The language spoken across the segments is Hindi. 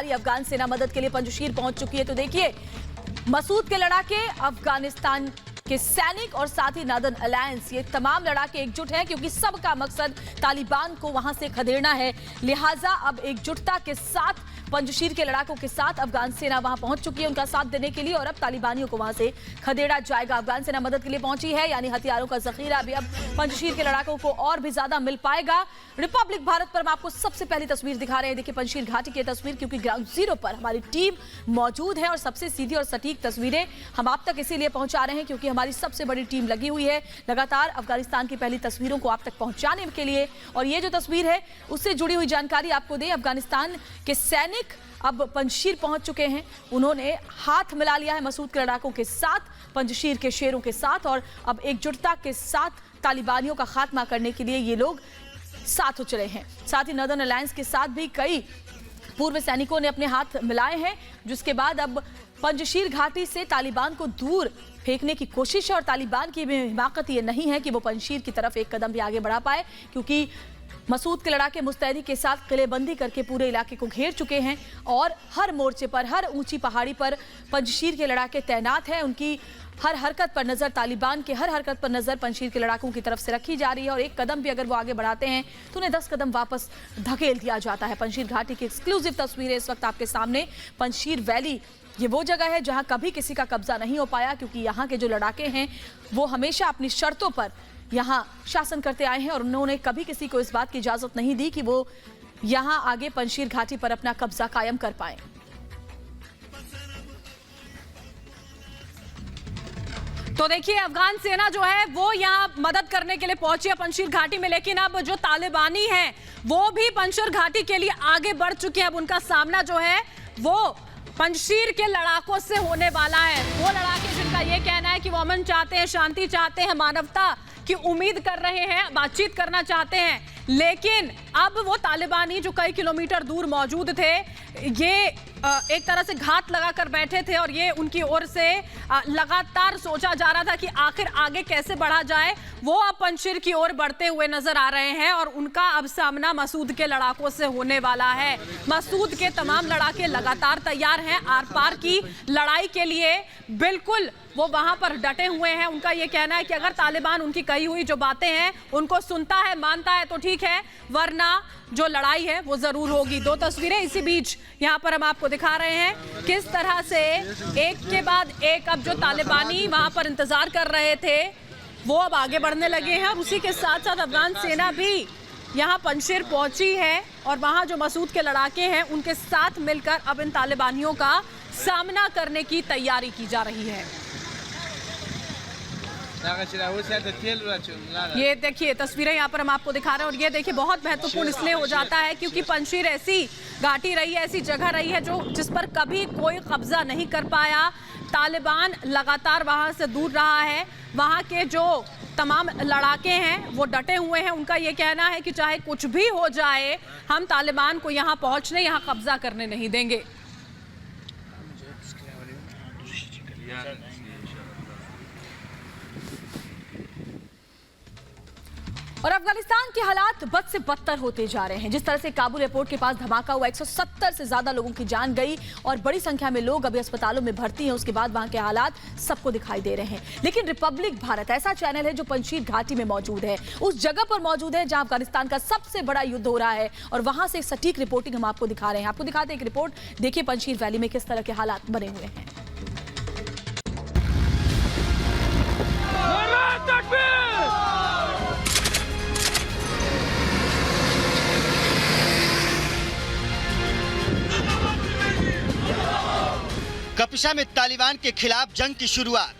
जानकारी, अफगान सेना मदद के लिए पंजशीर पहुंच चुकी है। तो देखिए, मसूद के लड़ाके, अफगानिस्तान के सैनिक और साथ ही नॉर्दर्न अलायंस, ये तमाम लड़ाके एकजुट हैं क्योंकि सबका मकसद तालिबान को वहां से खदेड़ना है। लिहाजा अब एकजुटता के साथ पंजशीर के लड़ाकों के साथ अफगान सेना वहां पहुंच चुकी है उनका साथ देने के लिए, और अब तालिबानियों को वहां से खदेड़ा जाएगा। अफगान सेना मदद के लिए पहुंची है, यानी हथियारों का जखीरा भी अब पंजशीर के लड़ाकों को और भी ज्यादा मिल पाएगा। रिपब्लिक भारत पर हम आपको सबसे पहली तस्वीर दिखा रहे हैं। देखिए पंजशीर घाटी की तस्वीर, क्योंकि ग्राउंड जीरो पर हमारी टीम मौजूद है और सबसे सीधी और सटीक तस्वीरें हम आप तक इसीलिए पहुंचा रहे हैं क्योंकि हमारी सबसे बड़ी टीम लगी हुई है लगातार अफगानिस्तान की पहली तस्वीरों को आप तक पहुंचाने के लिए। और ये जो तस्वीर है उससे जुड़ी हुई जानकारी आपको दें, अफगानिस्तान के सैनिक अब पंजशीर पहुंच चुके हैं। उन्होंने हाथ मिला लिया है मसूद के लड़ाकों के साथ, पंजशीर के शेरों के साथ, और अब एकजुटता के साथ तालिबानियों का खात्मा करने के लिए ये लोग साथ उचले हैं। साथ ही नॉर्दर्न अलायंस के साथ भी कई पूर्व सैनिकों ने अपने हाथ मिलाए हैं, जिसके बाद अब पंजशीर घाटी से तालिबान को दूर फेंकने की कोशिश है। और तालिबान की हिमाकत ये नहीं है कि वो पंजशीर की तरफ एक कदम भी आगे बढ़ा पाए, क्योंकि मसूद के लड़ाके मुस्तैदी के साथ किलेबंदी करके पूरे इलाके को घेर चुके हैं और हर मोर्चे पर, हर ऊंची पहाड़ी पर पंजशीर के लड़ाके तैनात हैं। उनकी हर हरकत पर नजर, तालिबान के हर हरकत पर नजर पंजशीर के लड़ाकों की तरफ से रखी जा रही है। और एक कदम भी अगर वो आगे बढ़ाते हैं तो उन्हें 10 कदम वापस धकेल दिया जाता है। पंजशीर घाटी की एक्सक्लूसिव तस्वीरें इस वक्त आपके सामने। पंजशीर वैली ये वो जगह है जहां कभी किसी का कब्जा नहीं हो पाया, क्योंकि यहाँ के जो लड़ाके हैं वो हमेशा अपनी शर्तों पर यहाँ शासन करते आए हैं और उन्होंने कभी किसी को इस बात की इजाजत नहीं दी कि वो यहाँ आगे पंजशीर घाटी पर अपना कब्जा कायम कर पाए। तो देखिए, अफगान सेना जो है वो यहाँ मदद करने के लिए पहुंची है पंजशीर घाटी में, लेकिन अब जो तालिबानी हैं वो भी पंजशीर घाटी के लिए आगे बढ़ चुके हैं। अब उनका सामना जो है वो पंजशीर के लड़ाकों से होने वाला है। वो लड़ाके जिनका ये कहना है कि वो अमन चाहते हैं, शांति चाहते हैं, मानवता की उम्मीद कर रहे हैं, बातचीत करना चाहते हैं, लेकिन अब वो तालिबानी जो कई किलोमीटर दूर मौजूद थे, ये एक तरह से घात लगाकर बैठे थे और ये उनकी ओर से लगातार सोचा जा रहा था कि आखिर आगे कैसे बढ़ा जाए। वो अब पंजशीर की ओर बढ़ते हुए नजर आ रहे हैं और उनका अब सामना मसूद के लड़ाकों से होने वाला है। मसूद के तमाम लड़ाके लगातार तैयार हैं आर पार की लड़ाई के लिए, बिल्कुल वो वहां पर डटे हुए हैं। उनका ये कहना है कि अगर तालिबान उनकी कही हुई जो बातें हैं उनको सुनता है, मानता है तो ठीक है, वरना जो लड़ाई है वो जरूर होगी। दो तस्वीरें इसी बीच यहाँ पर हम आपको दिखा रहे हैं किस तरह से एक के बाद एक अब जो तालिबानी वहां पर इंतजार कर रहे थे वो अब आगे बढ़ने लगे हैं। और उसी के साथ साथ अफगान सेना भी यहाँ पंजशीर पहुंची है और वहां जो मसूद के लड़ाके हैं उनके साथ मिलकर अब इन तालिबानियों का सामना करने की तैयारी की जा रही है। ये देखिए तस्वीरें यहाँ पर हम आपको दिखा रहे हैं और ये देखिए बहुत महत्वपूर्ण इसलिए हो जाता है क्योंकि पंजशीर ऐसी घाटी रही है, ऐसी जगह रही है जो जिस पर कभी कोई कब्जा नहीं कर पाया। तालिबान लगातार वहां से दूर रहा है। वहां के जो तमाम लड़ाके हैं वो डटे हुए हैं। उनका ये कहना है कि चाहे कुछ भी हो जाए हम तालिबान को यहाँ पहुंचने, यहाँ कब्जा करने नहीं देंगे। और अफगानिस्तान के हालात बद से बदतर होते जा रहे हैं। जिस तरह से काबुल एयरपोर्ट के पास धमाका हुआ, 170 से ज्यादा लोगों की जान गई और बड़ी संख्या में लोग अभी अस्पतालों में भर्ती हैं। उसके बाद वहां के हालात सबको दिखाई दे रहे हैं। लेकिन रिपब्लिक भारत ऐसा चैनल है जो पंजशीर घाटी में मौजूद है, उस जगह पर मौजूद है जहां अफगानिस्तान का सबसे बड़ा युद्ध हो रहा है और वहां से सटीक रिपोर्टिंग हम आपको दिखा रहे हैं। आपको दिखाते हैं एक रिपोर्ट, देखिए पंजशीर वैली में किस तरह के हालात बने हुए हैं। कपिशा में तालिबान के खिलाफ जंग की शुरुआत।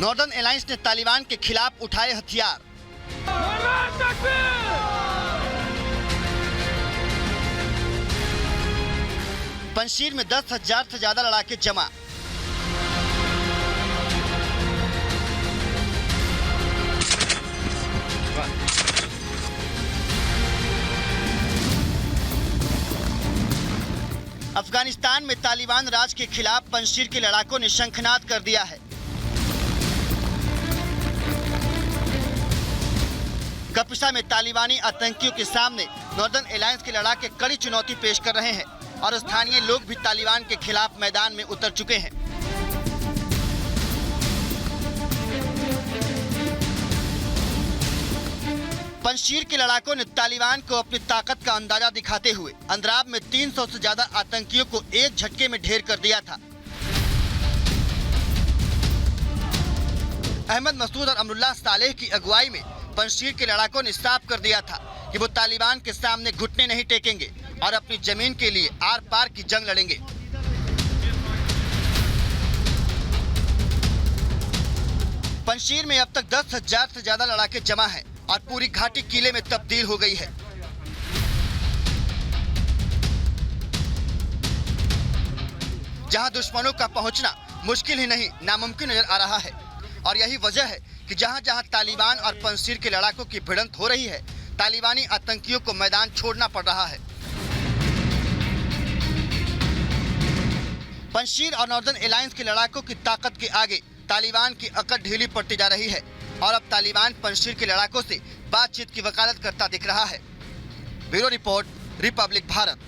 नॉर्दर्न अलायंस ने तालिबान के खिलाफ उठाए हथियार। पंजशीर में 10,000 से ज्यादा लड़ाके जमा। अफगानिस्तान में तालिबान राज के खिलाफ पंजशीर के लड़ाकों ने शंखनाद कर दिया है। कपिसा में तालिबानी आतंकियों के सामने नॉर्दर्न अलायंस के लड़ाके कड़ी चुनौती पेश कर रहे हैं और स्थानीय लोग भी तालिबान के खिलाफ मैदान में उतर चुके हैं। पंजशीर के लड़ाकों ने तालिबान को अपनी ताकत का अंदाजा दिखाते हुए अंद्राब में 300 से ज्यादा आतंकियों को एक झटके में ढेर कर दिया था। अहमद मसूद और अमरुल्लाह सालेह की अगुवाई में पंजशीर के लड़ाकों ने साफ कर दिया था कि वो तालिबान के सामने घुटने नहीं टेकेंगे और अपनी जमीन के लिए आर पार की जंग लड़ेंगे। पंजशीर में अब तक 10,000 से ज्यादा लड़ाके जमा हैं और पूरी घाटी किले में तब्दील हो गई है। जहां दुश्मनों का पहुंचना मुश्किल ही नहीं नामुमकिन नजर आ रहा है और यही वजह है कि जहां जहां तालिबान और पंजशीर के लड़ाकों की भिड़ंत हो रही है, तालिबानी आतंकियों को मैदान छोड़ना पड़ रहा है। पंजशीर और नॉर्दर्न अलायंस के लड़ाकों की ताकत के आगे तालिबान की अकड़ ढीली पड़ती जा रही है और अब तालिबान पंजशीर के लड़ाकों से बातचीत की वकालत करता दिख रहा है। Bureau report, Republic Bharat.